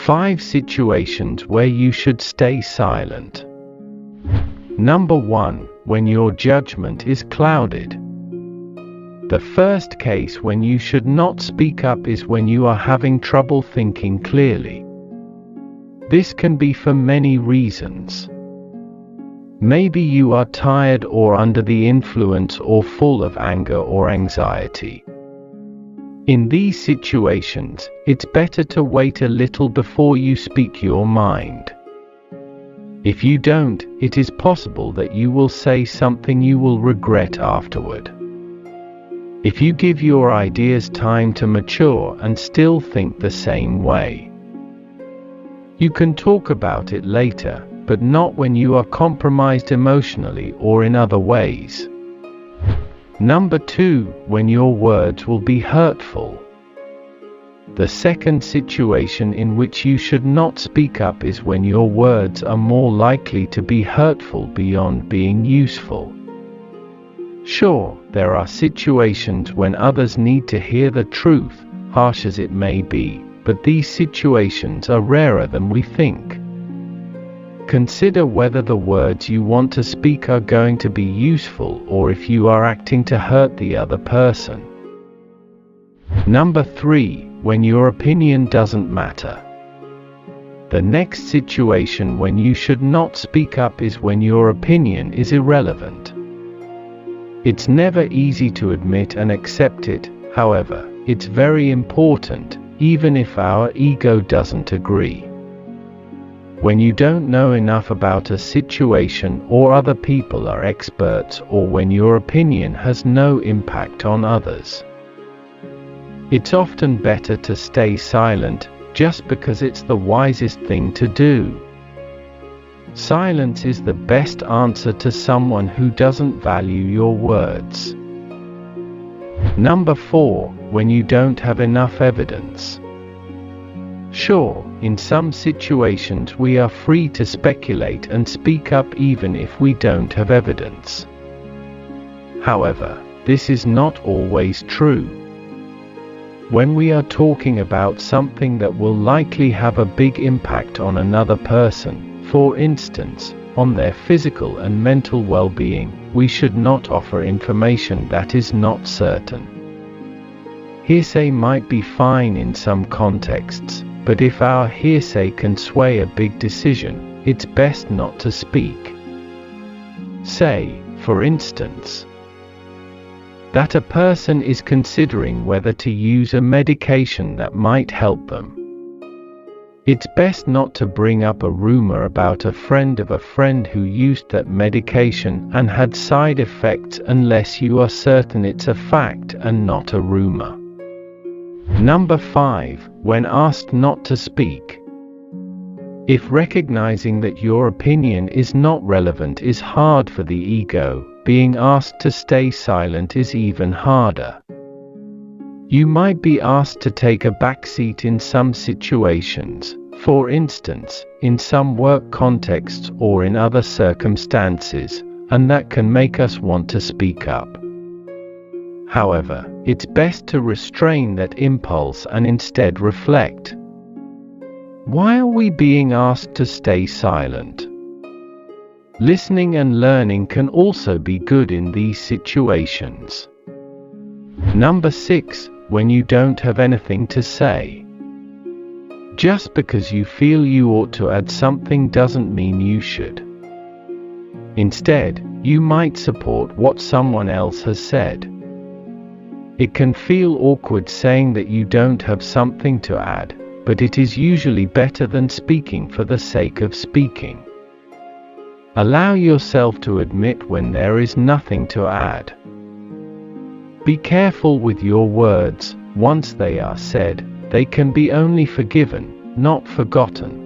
5 situations where you should stay silent. Number 1. When your judgment is clouded. The first case when you should not speak up is when you are having trouble thinking clearly. This can be for many reasons. Maybe you are tired or under the influence or full of anger or anxiety. In these situations, it's better to wait a little before you speak your mind. If you don't, it is possible that you will say something you will regret afterward. If you give your ideas time to mature and still think the same way, you can talk about it later, but not when you are compromised emotionally or in other ways. Number 2. When your words will be hurtful. The second situation in which you should not speak up is when your words are more likely to be hurtful beyond being useful. Sure, there are situations when others need to hear the truth, harsh as it may be, but these situations are rarer than we think. Consider whether the words you want to speak are going to be useful or if you are acting to hurt the other person. Number 3. When your opinion doesn't matter. The next situation when you should not speak up is when your opinion is irrelevant. It's never easy to admit and accept it, however, it's very important, even if our ego doesn't agree. When you don't know enough about a situation or other people are experts, or when your opinion has no impact on others, it's often better to stay silent, just because it's the wisest thing to do. Silence is the best answer to someone who doesn't value your words. Number 4. When you don't have enough evidence. Sure, in some situations we are free to speculate and speak up even if we don't have evidence. However, this is not always true. When we are talking about something that will likely have a big impact on another person, for instance, on their physical and mental well-being, we should not offer information that is not certain. Hearsay might be fine in some contexts, but if our hearsay can sway a big decision, it's best not to speak. Say, for instance, that a person is considering whether to use a medication that might help them. It's best not to bring up a rumor about a friend of a friend who used that medication and had side effects unless you are certain it's a fact and not a rumor. Number 5. When asked not to speak. If recognizing that your opinion is not relevant is hard for the ego, being asked to stay silent is even harder. You might be asked to take a backseat in some situations, for instance, in some work contexts or in other circumstances, and that can make us want to speak up. However, it's best to restrain that impulse and instead reflect. Why are we being asked to stay silent? Listening and learning can also be good in these situations. Number 6. When you don't have anything to say. Just because you feel you ought to add something doesn't mean you should. Instead, you might support what someone else has said. It can feel awkward saying that you don't have something to add, but it is usually better than speaking for the sake of speaking. Allow yourself to admit when there is nothing to add. Be careful with your words. Once they are said, they can be only forgiven, not forgotten.